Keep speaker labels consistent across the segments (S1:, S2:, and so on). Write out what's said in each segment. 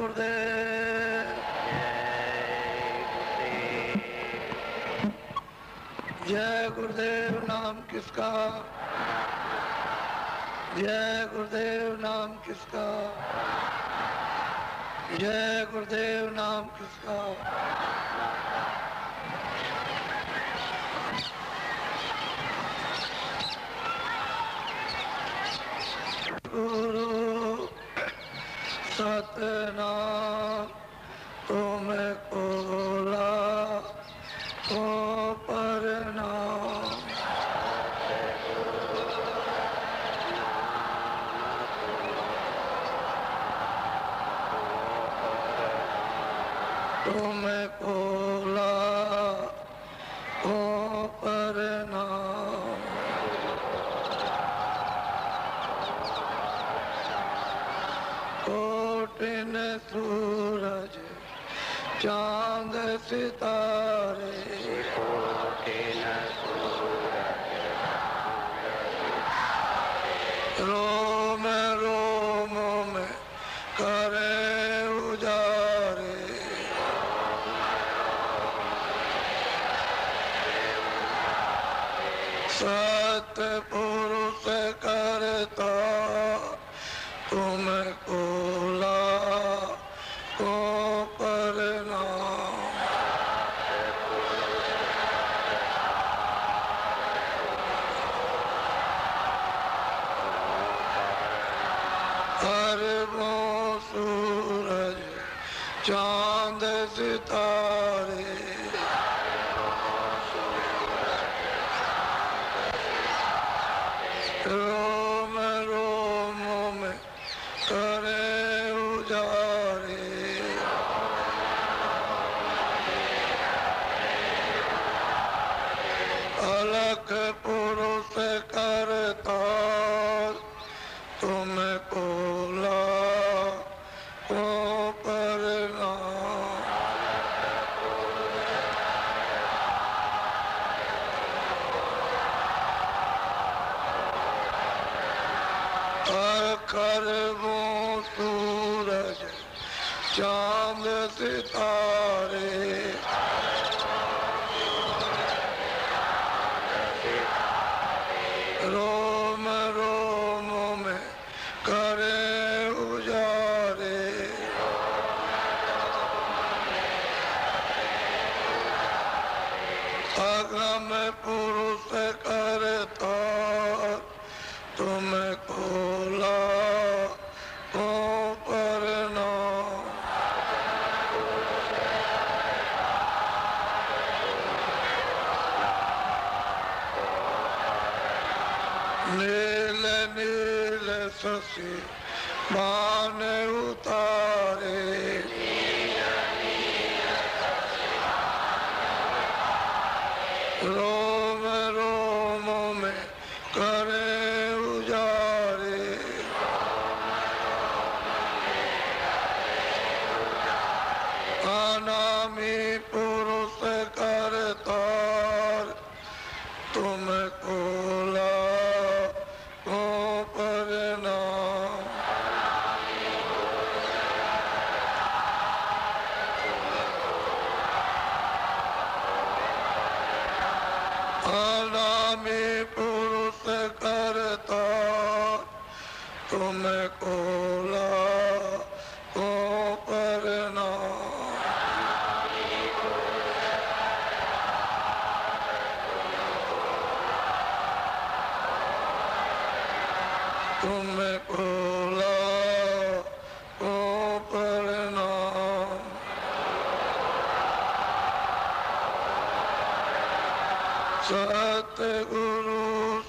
S1: गुरुदेव जय गुरुदेव नाम किसका, जय गुरुदेव नाम किसका, जय गुरुदेव नाम किसका। गुरु सतनाम तुम कोला को परनाम, तुम कोला को परनाम। कोटिन सूरज चांद सितारे, रोम रोम में करे उजारे, सतपुरुष करता तुम कोला को परनाम। अरबों सूरज चांद सितारे, रोम रोम में करे उजारे, अलख पुरुष करता तुम कोला को परनाम। अरबों सूरज चांद सितारे, रोम रोम में करे उजारे, अगम पुरुष करता तुम कोला को परनाम। नील नील शशि मान उतारे, रोम रोम में करे उजारे, अनामी पुरुष करता तुम कोला को परनाम। अनामी पुरुष करता तुम कोला को परनाम। तुम कोला को परनाम। सतगुरु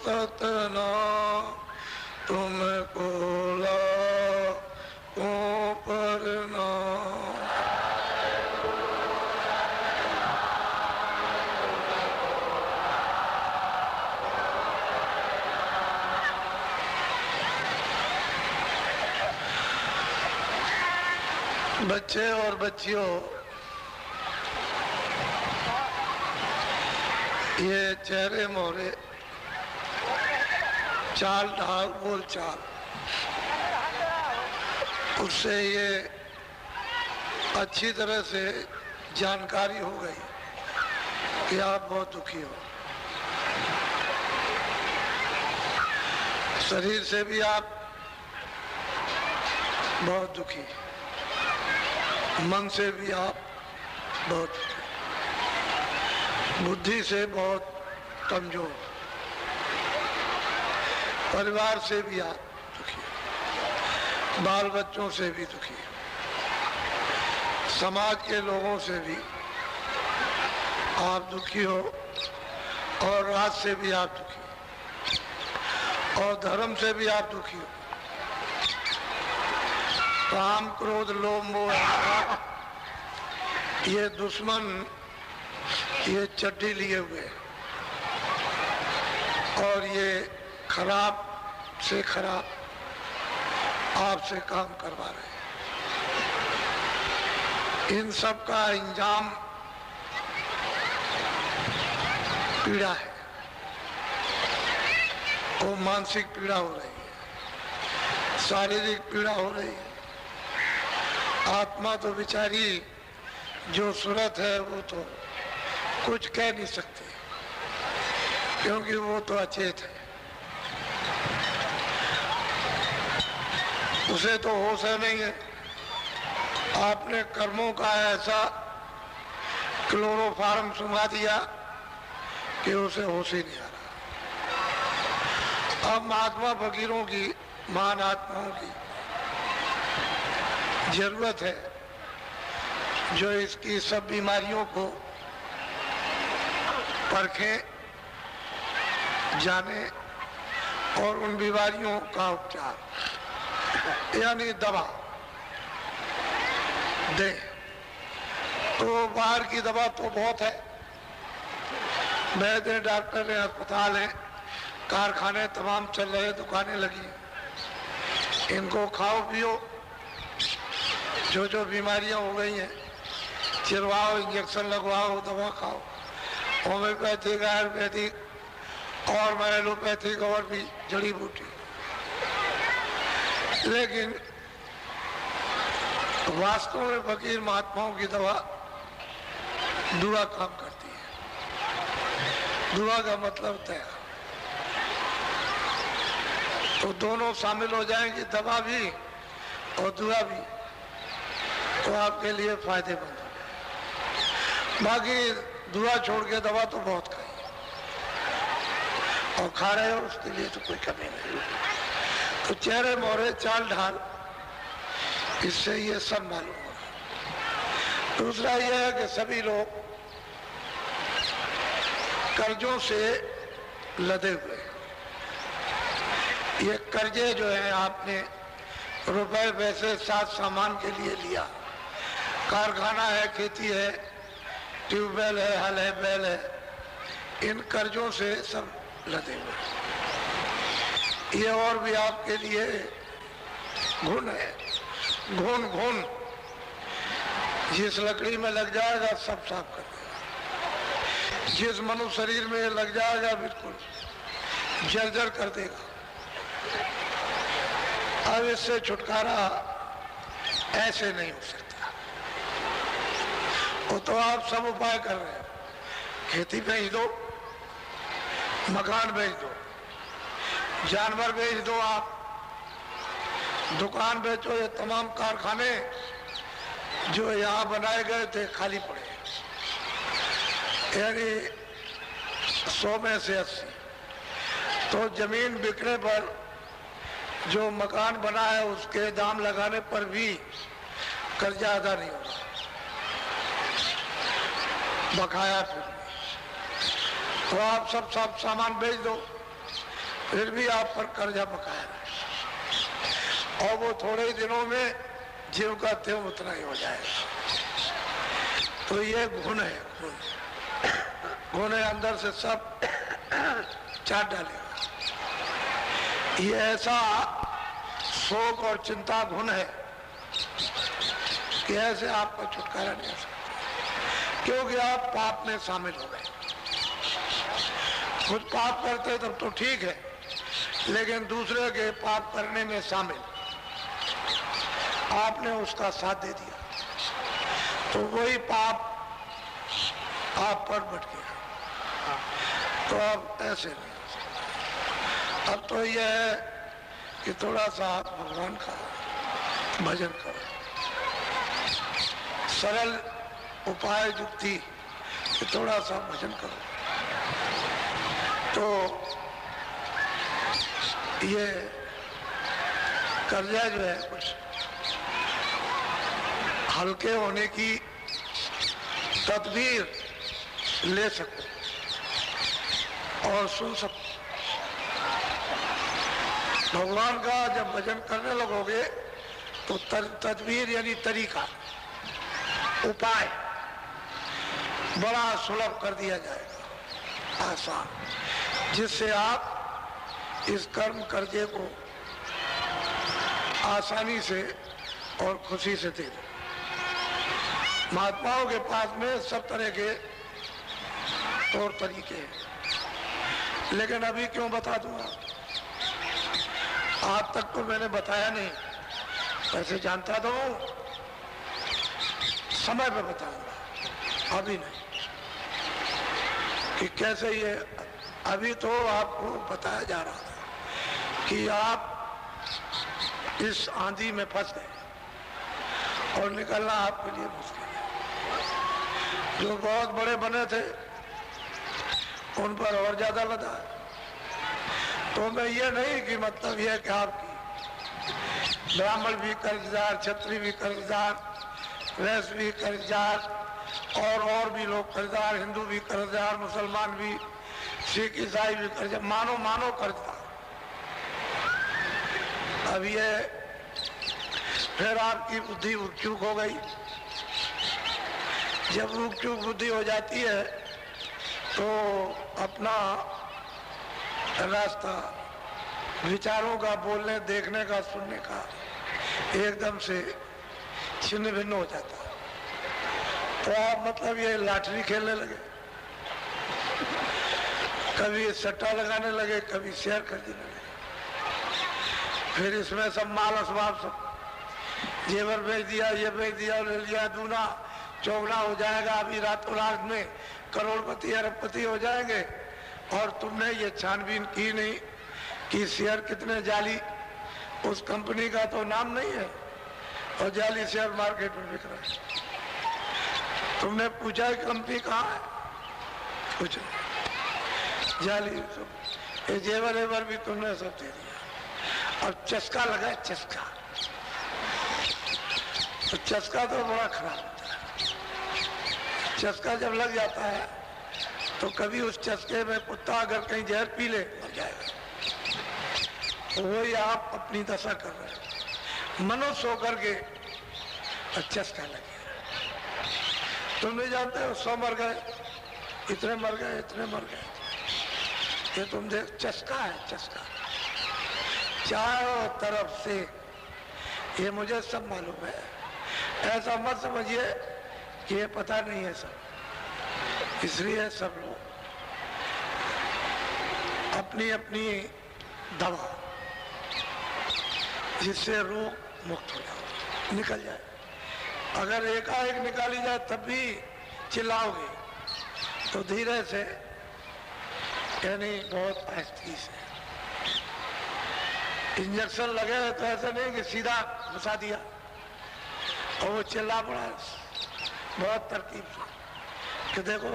S1: सतनाम तुम कोला को परनाम। बच्चे और बच्चियों, ये चेहरे मोहरे, चाल ढाल बोल चाल, उससे ये अच्छी तरह से जानकारी हो गई कि आप बहुत दुखी हो। शरीर से भी आप बहुत दुखी, मन से भी आप बहुत दुखी, बुद्धि से बहुत कमजोर, परिवार से भी आप दुखी, बाल बच्चों से भी दुखी, समाज के लोगों से भी आप दुखी हो, और राज से भी आप दुखी, और धर्म से भी आप दुखी हो। काम, क्रोध, लोभ, मोह, ये दुश्मन ये चड्डी लिए हुए और ये खराब से खराब आपसे काम करवा रहे हैं। इन सब का इंजाम पीड़ा है, वो मानसिक पीड़ा हो रही है, शारीरिक पीड़ा हो रही है। आत्मा तो बेचारी जो सूरत है वो तो कुछ कह नहीं सकती, क्योंकि वो तो अचेत है, उसे तो होश है नहीं है। आपने कर्मों का ऐसा क्लोरोफार्म सुंघा दिया कि उसे होश ही नहीं आ रहा। अब महात्मा फकीरों की, महान आत्माओं की जरूरत है जो इसकी सब बीमारियों को परखें, जाने और उन बीमारियों का उपचार यानी दवा दे। तो बाहर की दवा तो बहुत है, वैद्य, डॉक्टर हैं, अस्पताल हैं, कारखाने तमाम चल रहे, दुकानें लगी, इनको खाओ पियो, जो जो बीमारियां हो गई हैं चिरवाओ, इंजेक्शन लगवाओ, दवा खाओ, होम्योपैथिक, आयुर्वेदिक और एलोपैथिक और भी जड़ी बूटी। लेकिन वास्तव में फकीर महात्माओं की दवा दुआ काम करती है। दुआ का मतलब तय, तो दोनों शामिल हो जाएंगे, दवा भी और दुआ भी, तो आपके लिए फायदेमंद है। बाकी दुआ छोड़ के दवा तो बहुत खाई और खा रहे हो, उसके लिए तो कोई कमी नहीं। तो चेहरे मोहरे, चाल ढाल, इससे ये सब मालूम हो रहा। दूसरा यह है कि सभी लोग कर्जों से लदे हुए। ये कर्जे जो है आपने रुपए पैसे साथ सामान के लिए लिया, कारखाना है, खेती है, ट्यूबवेल है, हल है, बैल है, इन कर्जों से सब लदे हुए। ये और भी आपके लिए घुन है, घुन घुन जिस लकड़ी में लग जाएगा सब साफ कर देगा, जिस मनुष्य शरीर में लग जाएगा बिल्कुल जर्जर कर देगा। अब इससे छुटकारा ऐसे नहीं हो सकता। वो तो आप सब उपाय कर रहे हैं, खेती बेच दो, मकान बेच दो, जानवर बेच दो, आप दुकान बेचो, ये तमाम कारखाने जो यहाँ बनाए गए थे खाली पड़े, यानी 100 में से 80। तो जमीन बिकने पर जो मकान बना है उसके दाम लगाने पर भी कर्जा अदा नहीं होगा, बकाया फिर भी। तो आप सब सामान बेच दो, फिर भी आप पर कर्जा बकाया रहे, और वो थोड़े ही दिनों में ज्यों का त्यों उतना ही हो जाएगा। तो ये गुण है, गुण है, अंदर से सब चाट डालेगा। ये ऐसा शोक और चिंता गुण है कि ऐसे आपका छुटकारा नहीं हो सकता, क्योंकि आप पाप में शामिल हो गए। खुद पाप करते तब तो ठीक है, लेकिन दूसरे के पाप करने में शामिल, आपने उसका साथ दे दिया। तो वही पाप आप पर बढ़ गया। तो अब ऐसे नहीं, अब तो यह है कि थोड़ा सा आप भगवान का भजन करो, सरल उपाय युक्ति कि थोड़ा सा भजन करो, तो ये कर्जा जो है कुछ हल्के होने की तदबीर ले सको और सुन सको। भगवान का जब भजन करने लगोगे तो तदबीर यानी तरीका, उपाय बड़ा सुलभ कर दिया जाएगा, आसान, जिससे आप इस कर्म कर्जे को आसानी से और खुशी से दे दो। महात्माओं के पास में सब तरह के तौर तरीके हैं, लेकिन अभी क्यों बता दूंगा, आज तक तो मैंने बताया नहीं, वैसे जानता तो हूं, समय पे बताऊंगा, अभी नहीं कि कैसे ये। अभी तो आपको बताया जा रहा था कि आप इस आंधी में फंस गए और निकलना आपके लिए मुश्किल है। जो बहुत बड़े बने थे उन पर और ज्यादा लदा है। तो मैं ये नहीं कि मतलब यह कि आपकी ब्राह्मण भी कर्जदार, क्षत्रिय भी कर्जदार, वैश्य भी कर्जदार और भी लोग कर्जदार, हिंदू भी कर्जदार, मुसलमान भी, सिख ईसाई भी कर्जदार, मानो कर्जदार। अब ये फिर आपकी बुद्धि रुक-चूक हो गई। जब रुक-चूक बुद्धि हो जाती है तो अपना रास्ता विचारों का, बोलने, देखने का, सुनने का एकदम से छिन्न भिन्न हो जाता। तो आप मतलब ये लॉटरी खेलने लगे, कभी सट्टा लगाने लगे, कभी शेयर खरीदने लगे, फिर इसमें सब माल असबाब, सब जेवर बेच दिया, ये बेच दिया, ले लिया, दूना चौगुना हो जाएगा, अभी रातों रात में करोड़पति अरबपति हो जाएंगे। और तुमने ये छानबीन की नहीं कि शेयर कितने जाली, उस कंपनी का तो नाम नहीं है और जाली शेयर मार्केट में बिक रहा है। तुमने पूछा कंपनी कहाँ है, कुछ जाली, सब ये जेवर एवर भी तुमने सब दे दिया। अब चस्का लगा, चस्का, तो चस्का तो बड़ा खराब होता है। चस्का जब लग जाता है तो कभी उस चस्के में कुत्ता अगर कहीं जहर पी ले मर जाएगा। तो वही आप अपनी दशा कर रहे हैं, मनुष्य होकर के चस्का लगे। तुम नहीं जानते हो 100 मर गए, इतने मर गए, इतने मर गए, ये तुम देख, चस्का है, चस्का चारों तरफ से। ये मुझे सब मालूम है, ऐसा मत समझिए कि ये पता नहीं है सब। इसलिए सब लोग अपनी अपनी दवा, जिससे रोग मुक्त हो जाए, निकल जाए। अगर एकाएक निकाली जाए तब भी चिल्लाओगे, तो धीरे से, यानी बहुत आहिस्ती से। इंजेक्शन लगे तो ऐसा नहीं कि सीधा घुसा दिया और वो चिल्ला पड़ा, बहुत तरकीब से कि देखो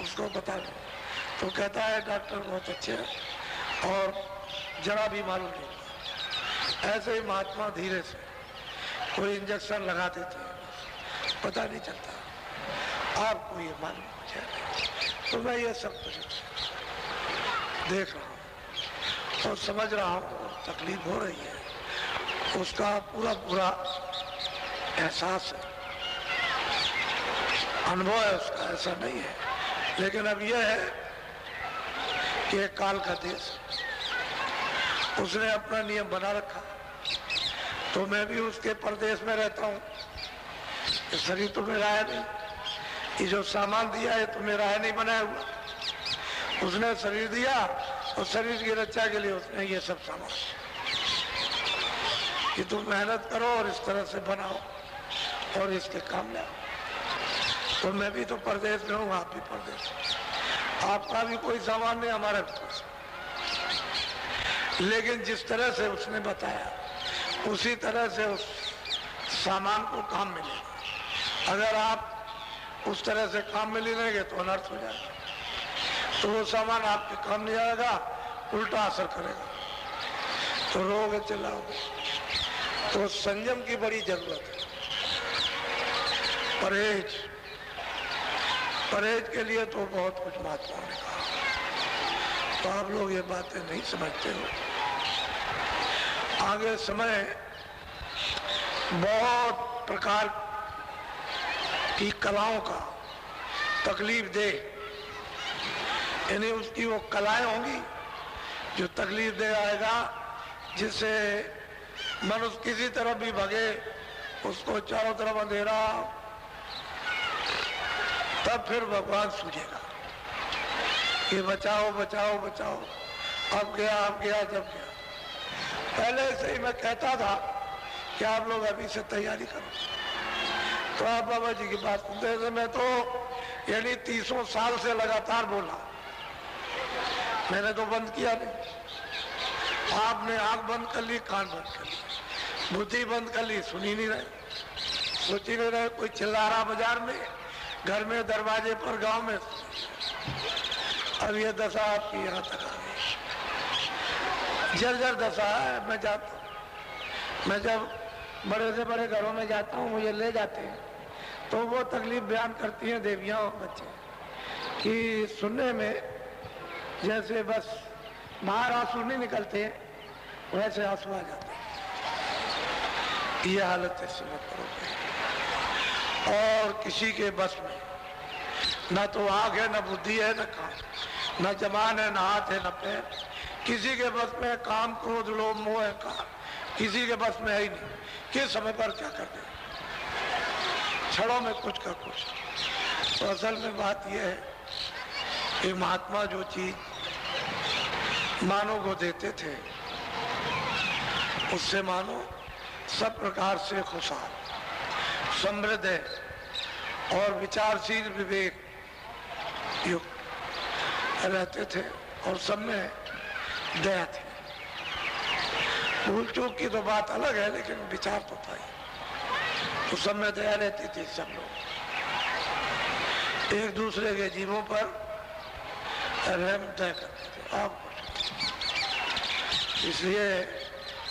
S1: उसको बता दो। तो कहता है डॉक्टर बहुत अच्छे हैं और जरा भी मालूम नहीं हुआ। ऐसे ही महात्मा धीरे से कोई इंजेक्शन लगा देते हैं, पता नहीं चलता, आपको ये मालूम हो जाए। तो मैं ये सब कुछ देख रहा हूँ और समझ रहा हूँ, तकलीफ हो रही है, उसका पूरा एहसास है, अनुभव है उसका, ऐसा नहीं है। लेकिन अब यह है कि एक काल का देश, उसने अपना नियम बना रखा, तो मैं भी उसके परदेश में रहता हूँ। शरीर तो मेरा है नहीं, ये जो सामान दिया है तो मेरा है नहीं बनाया हुआ, उसने शरीर दिया और शरीर की रक्षा के लिए उसने ये सब सामान कि तुम मेहनत करो और इस तरह से बनाओ और इसके काम में आओ। तो मैं भी तो परदेश में हूँ, आप भी परदेश में, आपका भी कोई सामान नहीं, हमारा भी कोई सामान। लेकिन जिस तरह से उसने बताया उसी तरह से उस सामान को काम मिलेगा। अगर आप उस तरह से काम में ले लेंगे तो अनर्थ हो जाएगा, तो वो सामान आपके काम नहीं आएगा, उल्टा असर करेगा, तो रोगे चिल्लाओगे। तो संयम की बड़ी जरूरत है। परहेज के लिए तो बहुत कुछ महात्माओं ने कहा, तो आप लोग ये बातें नहीं समझते हो। आगे समय बहुत प्रकार की कलाओं का तकलीफ दे, यानी उसकी वो कलाएं होंगी जो तकलीफ दे आएगा, जिससे मनुष्य किसी तरफ भी भगे, उसको चारों तरफ अंधेरा, तब फिर भगवान सूझेगा कि बचाओ बचाओ बचाओ, अब गया जब गया। पहले से ही मैं कहता था कि आप लोग अभी से तैयारी करो, तो आप बाबा जी की बात सुनते थे। मैं तो यानी 30 साल से लगातार बोला, मैंने तो बंद किया नहीं। आपने आंख बंद कर ली, कान बंद कर ली, बुद्धि बंद कर ली, सुनी नहीं रहे, सोच ही नहीं रहे। कोई चिल्ला रहा बाजार में, घर में, दरवाजे पर, गांव में। अब ये दशा आपकी यहाँ तक आ गई, जर्जर दशा है। मैं जाता हूँ, मैं जब बड़े से बड़े घरों में जाता हूँ, मुझे ले जाते हैं, तो वो तकलीफ बयान करती हैं देवियाँ और बच्चे कि सुनने में जैसे बस बाहर आंसू नहीं निकलते, वैसे आंसू आ जाते हैं। ये हालत है समय पर हो गई, और किसी के बस में न तो आँख है, न बुद्धि है, न कान, न जबान है, न हाथ है, न पैर। किसी के बस में काम, क्रोध, लोभ, मोह, अहंकार किसी के बस में है ही नहीं। किस समय पर क्या कर दे, क्षणों में कुछ का कुछ। तो असल में बात यह है कि महात्मा जो चीज मानव को देते थे, उससे मानो सब प्रकार से खुशहाल, समृद्ध है और विचारशील, विवेक युक्त रहते थे, और सब में दया थी। भूल चूक की तो बात अलग है, लेकिन विचार तो था ही। तो सब में दया रहती थी। सब लोग एक दूसरे के जीवों पर रहम दया करते थे। आप इसलिए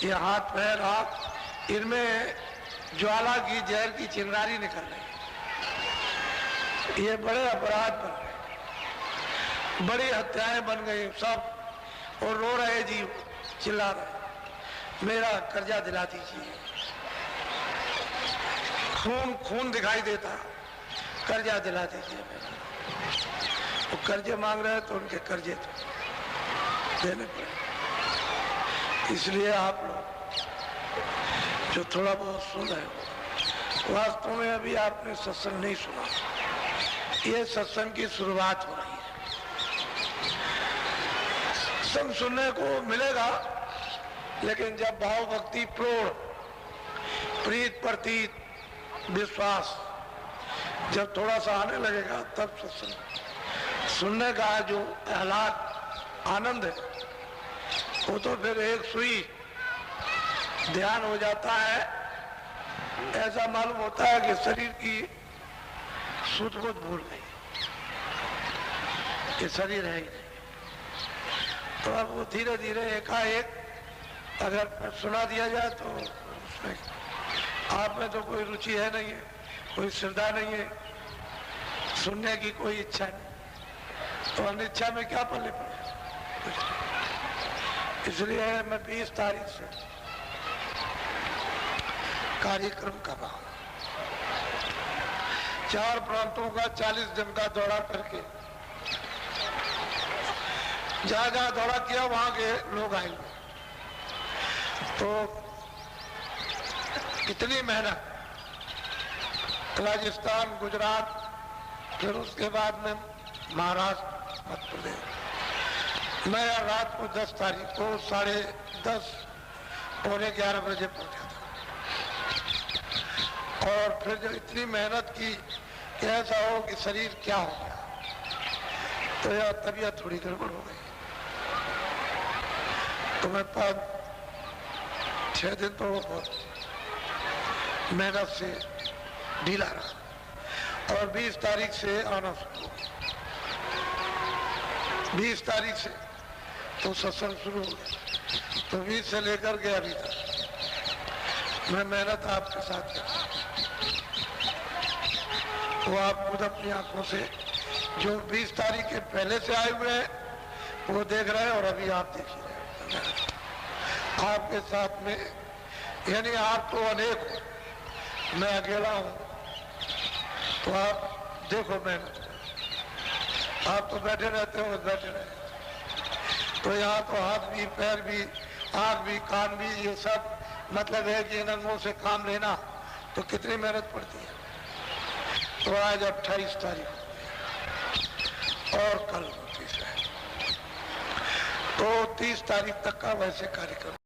S1: ये हाथ पैर आँख, इनमें ज्वाला की, जहर की चिंगारी निकल रही है। ये बड़े अपराध बन गए, बड़ी हत्याएं बन गई सब, और रो रहे जीव, चिल्ला रहे, मेरा कर्जा दिला दीजिए। खून खून दिखाई देता, कर्जा दिला दीजिए मेरा। वो कर्जे मांग रहे हैं तो उनके कर्जे तो देने पड़े। इसलिए आप लोग जो थोड़ा बहुत सुन रहे हो, वास्तव में अभी आपने सत्संग नहीं सुना। ये सत्संग की शुरुआत हो रही है। सत्संग सुनने को मिलेगा, लेकिन जब भाव भक्ति प्रोढ़, प्रीत प्रतीत, विश्वास जब थोड़ा सा आने लगेगा, तब सत्संग सुनने का जो आह्लाद, आनंद है, वो तो फिर एक सुई ध्यान हो जाता है। ऐसा मालूम होता है कि शरीर की सुध बुध भूल गई, कि शरीर है ही नहीं। तो अब वो धीरे धीरे एकाएक अगर सुना दिया जाए तो उसमें आप में तो कोई रुचि है नहीं है, कोई श्रद्धा नहीं है, सुनने की कोई इच्छा नहीं, तो अनिच्छा में क्या पल्ले पड़े। इसलिए मैं 20 तारीख से कार्यक्रम कर रहा हूँ। 4 प्रांतों का 40 दिन का दौरा करके, जहाँ जहाँ दौरा किया वहां के लोग आए। तो कितनी मेहनत, राजस्थान, गुजरात, फिर उसके बाद में महाराष्ट्र, मध्य प्रदेश। मैं रात को 10 तारीख को 10:30 पौने 11 बजे पहुंचा था। और फिर जब इतनी मेहनत की, कि ऐसा हो कि शरीर क्या हो गया, तो यार तबीयत थोड़ी गड़बड़ हो गई। तो मैं 5-6 दिन तो बहुत मेहनत से ढीला रहा और 20 तारीख से आना शुरू हो गया। 20 तारीख से तो सत्संग शुरू हो गया, तो 20 से लेकर के अभी तक मैं मेहनत आपके साथ कर, तो आप खुद अपनी आंखों से जो 20 तारीख के पहले से आए हुए हैं वो देख रहे हैं और अभी आप देख रहे हैं आपके साथ में, यानी आप तो अनेक हो, मैं अकेला हूं। तो आप देखो मेहनत, आप तो बैठे रहते हो, बैठे रहते, तो यहाँ तो हाथ भी, पैर भी, आँख भी, कान भी, ये सब मतलब है कि इन अंगों से काम लेना तो कितनी मेहनत पड़ती है। तो आज 28 तारीख और कल 29 है, तो 30 तारीख तक का वैसे कार्यक्रम